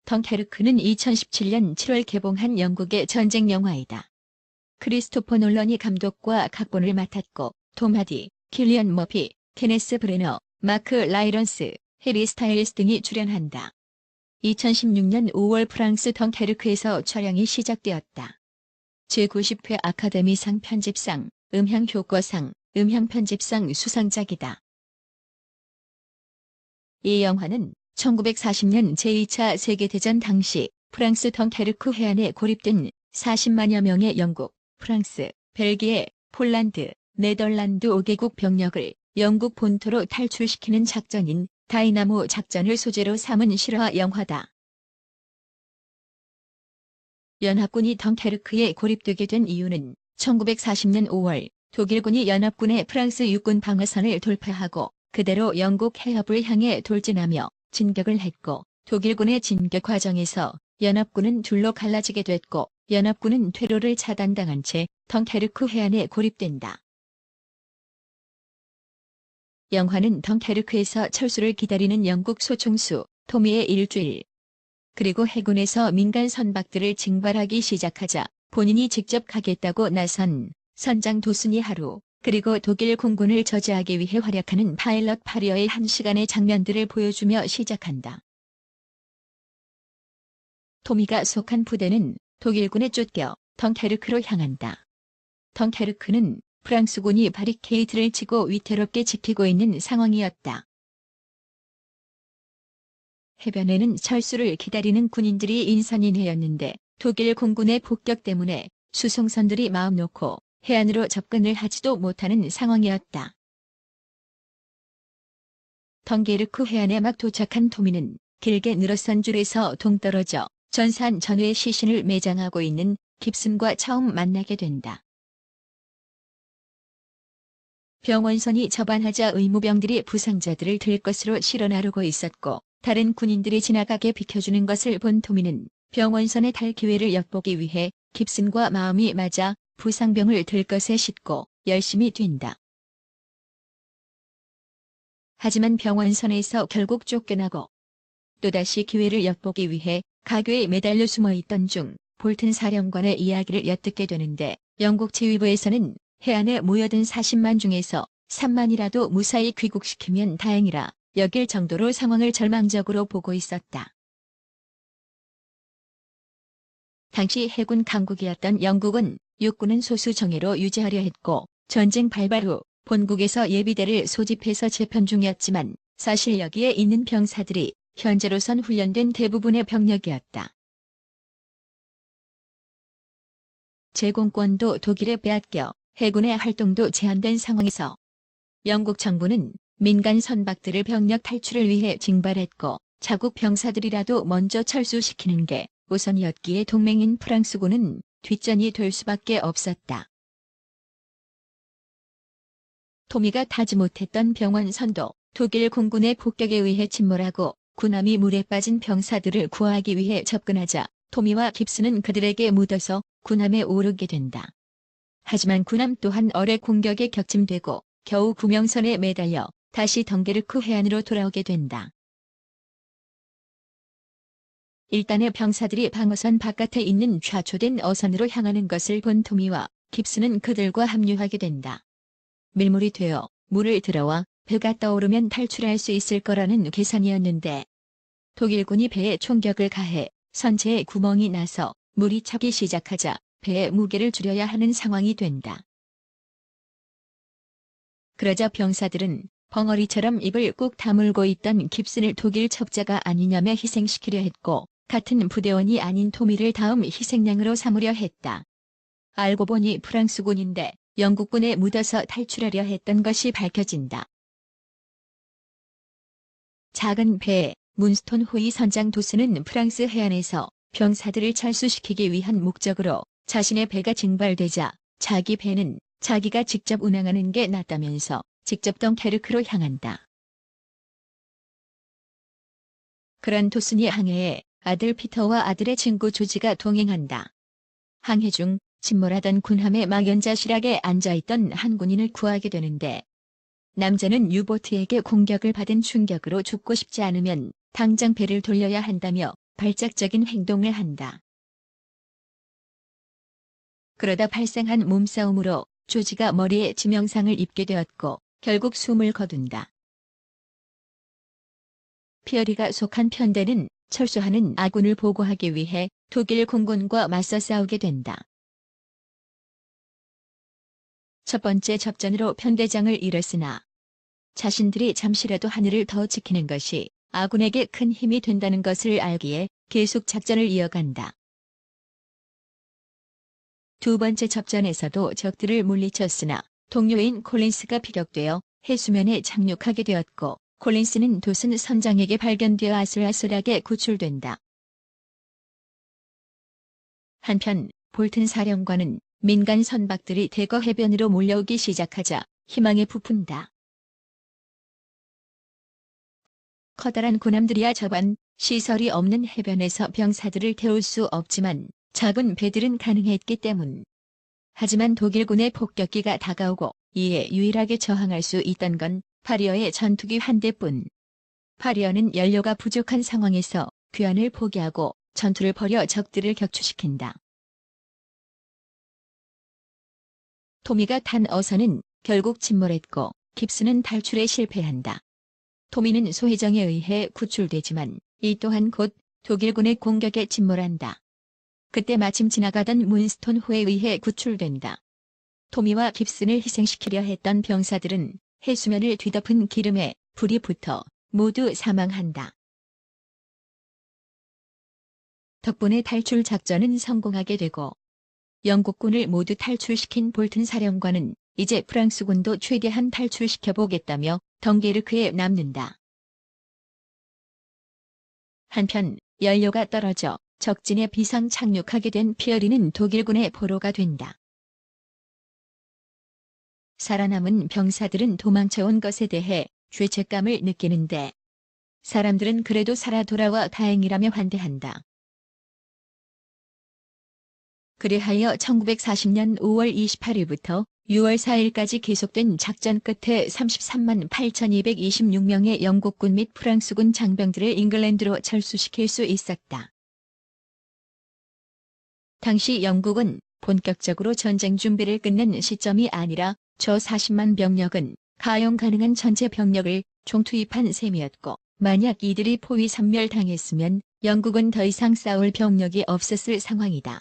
덩케르크는 2017년 7월 개봉한 영국의 전쟁 영화이다. 크리스토퍼 놀런이 감독과 각본을 맡았고 톰 하디, 킬리언 머피, 케네스 브래너, 마크 라이런스, 해리 스타일스 등이 출연한다. 2016년 5월 프랑스 덩케르크에서 촬영이 시작되었다. 제90회 아카데미상 편집상, 음향효과상, 음향편집상 수상작이다. 이 영화는 1940년 제2차 세계대전 당시 프랑스 덩케르크 해안에 고립된 40만여 명의 영국, 프랑스, 벨기에, 폴란드, 네덜란드 5개국 병력을 영국 본토로 탈출시키는 작전인 다이나모 작전을 소재로 삼은 실화 영화다. 연합군이 덩케르크에 고립되게 된 이유는 1940년 5월 독일군이 연합군의 프랑스 육군 방어선을 돌파하고 그대로 영국 해협을 향해 돌진하며 진격을 했고 독일군의 진격 과정에서 연합군은 둘로 갈라지게 됐고 연합군은 퇴로를 차단당한 채 덩케르크 해안에 고립된다. 영화는 덩케르크에서 철수를 기다리는 영국 소총수 토미의 일주일 그리고 해군에서 민간 선박들을 징발하기 시작하자 본인이 직접 가겠다고 나선 선장 도슨이 하루 그리고 독일 공군을 저지하기 위해 활약하는 파일럿 파리어의 1시간의 장면들을 보여주며 시작한다. 토미가 속한 부대는 독일군에 쫓겨 덩케르크로 향한다. 덩케르크는 프랑스군이 바리케이트를 치고 위태롭게 지키고 있는 상황이었다. 해변에는 철수를 기다리는 군인들이 인산인해였는데 독일 공군의 폭격 때문에 수송선들이 마음 놓고 해안으로 접근을 하지도 못하는 상황이었다. 덩케르크 해안에 막 도착한 토미는 길게 늘어선 줄에서 동떨어져 전산 전후의 시신을 매장하고 있는 깁슨과 처음 만나게 된다. 병원선이 접안하자 의무병들이 부상자들을 들 것으로 실어 나르고 있었고 다른 군인들이 지나가게 비켜주는 것을 본 토미는 병원선에 탈 기회를 엿보기 위해 깁슨과 마음이 맞아 부상병을 들 것에 싣고 열심히 뛴다. 하지만 병원선에서 결국 쫓겨나고 또다시 기회를 엿보기 위해 가교에 매달려 숨어있던 중 볼튼 사령관의 이야기를 엿듣게 되는데 영국 지휘부에서는 해안에 모여든 40만 중에서 3만이라도 무사히 귀국시키면 다행이라 여길 정도로 상황을 절망적으로 보고 있었다. 당시 해군 강국이었던 영국은 육군은 소수 정예로 유지하려 했고 전쟁 발발 후 본국에서 예비대를 소집해서 재편 중이었지만 사실 여기에 있는 병사들이 현재로선 훈련된 대부분의 병력이었다. 제공권도 독일에 빼앗겨 해군의 활동도 제한된 상황에서 영국 정부는 민간 선박들을 병력 탈출을 위해 징발했고 자국 병사들이라도 먼저 철수시키는 게 우선이었기에 동맹인 프랑스군은 뒷전이 될 수밖에 없었다. 토미가 타지 못했던 병원선도 독일 공군의 폭격에 의해 침몰하고 군함이 물에 빠진 병사들을 구하기 위해 접근하자 토미와 깁슨은 그들에게 묻어서 군함에 오르게 된다. 하지만 군함 또한 어뢰 공격에 격침되고 겨우 구명선에 매달려 다시 덩케르크 해안으로 돌아오게 된다. 일단의 병사들이 방어선 바깥에 있는 좌초된 어선으로 향하는 것을 본 토미와 깁슨은 그들과 합류하게 된다. 밀물이 되어 물을 들어와 배가 떠오르면 탈출할 수 있을 거라는 계산이었는데 독일군이 배에 총격을 가해 선체에 구멍이 나서 물이 차기 시작하자 배의 무게를 줄여야 하는 상황이 된다. 그러자 병사들은 벙어리처럼 입을 꾹 다물고 있던 깁슨을 독일 첩자가 아니냐며 희생시키려 했고 같은 부대원이 아닌 토미를 다음 희생양으로 삼으려 했다. 알고 보니 프랑스군인데 영국군에 묻어서 탈출하려 했던 것이 밝혀진다. 작은 배 문스톤 호위 선장 도슨은 프랑스 해안에서 병사들을 철수시키기 위한 목적으로 자신의 배가 징발되자 자기 배는 자기가 직접 운항하는 게 낫다면서 직접 덩케르크로 향한다. 그런 도슨이 항해에 아들 피터와 아들의 친구 조지가 동행한다. 항해 중 침몰하던 군함의 막연자실하게 앉아있던 한 군인을 구하게 되는데 남자는 유보트에게 공격을 받은 충격으로 죽고 싶지 않으면 당장 배를 돌려야 한다며 발작적인 행동을 한다. 그러다 발생한 몸싸움으로 조지가 머리에致명상을 입게 되었고 결국 숨을 거둔다. 피어리가 속한 편대는 철수하는 아군을 보고하기 위해 독일 공군과 맞서 싸우게 된다. 첫 번째 접전으로 편대장을 잃었으나 자신들이 잠시라도 하늘을 더 지키는 것이 아군에게 큰 힘이 된다는 것을 알기에 계속 작전을 이어간다. 두 번째 접전에서도 적들을 물리쳤으나 동료인 콜린스가 피격되어 해수면에 착륙하게 되었고 콜린스는 도슨 선장에게 발견되어 아슬아슬하게 구출된다. 한편 볼튼 사령관은 민간 선박들이 대거 해변으로 몰려오기 시작하자 희망에 부푼다. 커다란 군함들이야 저반 시설이 없는 해변에서 병사들을 태울 수 없지만 작은 배들은 가능했기 때문. 하지만 독일군의 폭격기가 다가오고 이에 유일하게 저항할 수 있던 건 파리어의 전투기 한 대뿐. 파리어는 연료가 부족한 상황에서 귀환을 포기하고 전투를 벌여 적들을 격추시킨다. 토미가 탄 어선은 결국 침몰했고 깁스는 탈출에 실패한다. 토미는 소혜정에 의해 구출되지만 이 또한 곧 독일군의 공격에 침몰한다. 그때 마침 지나가던 문스톤호에 의해 구출된다. 토미와 깁슨을 희생시키려 했던 병사들은 해수면을 뒤덮은 기름에 불이 붙어 모두 사망한다. 덕분에 탈출 작전은 성공하게 되고 영국군을 모두 탈출시킨 볼튼 사령관은 이제 프랑스군도 최대한 탈출시켜보겠다며 덩케르크에 남는다. 한편 연료가 떨어져 적진에 비상 착륙하게 된 피어리는 독일군의 포로가 된다. 살아남은 병사들은 도망쳐온 것에 대해 죄책감을 느끼는데 사람들은 그래도 살아 돌아와 다행이라며 환대한다. 그리하여 1940년 5월 28일부터 6월 4일까지 계속된 작전 끝에 33만 8,226명의 영국군 및 프랑스군 장병들을 잉글랜드로 철수시킬 수 있었다. 당시 영국은 본격적으로 전쟁 준비를 끝낸 시점이 아니라 저 40만 병력은 가용 가능한 전체 병력을 총투입한 셈이었고 만약 이들이 포위 섬멸당했으면 영국은 더 이상 싸울 병력이 없었을 상황이다.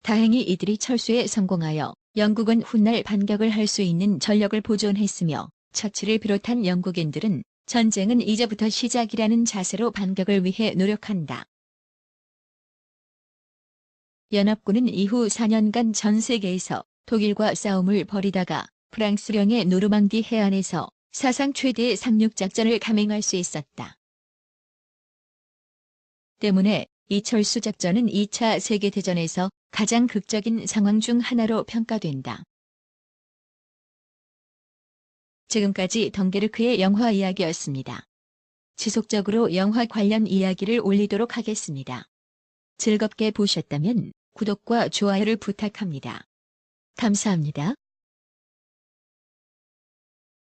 다행히 이들이 철수에 성공하여 영국은 훗날 반격을 할 수 있는 전력을 보존했으며 처칠을 비롯한 영국인들은 전쟁은 이제부터 시작이라는 자세로 반격을 위해 노력한다. 연합군은 이후 4년간 전 세계에서 독일과 싸움을 벌이다가 프랑스령의 노르망디 해안에서 사상 최대의 상륙작전을 감행할 수 있었다. 때문에 이 철수작전은 2차 세계대전에서 가장 극적인 상황 중 하나로 평가된다. 지금까지 덩케르크의 영화 이야기였습니다. 지속적으로 영화 관련 이야기를 올리도록 하겠습니다. 즐겁게 보셨다면 구독과 좋아요를 부탁합니다. 감사합니다.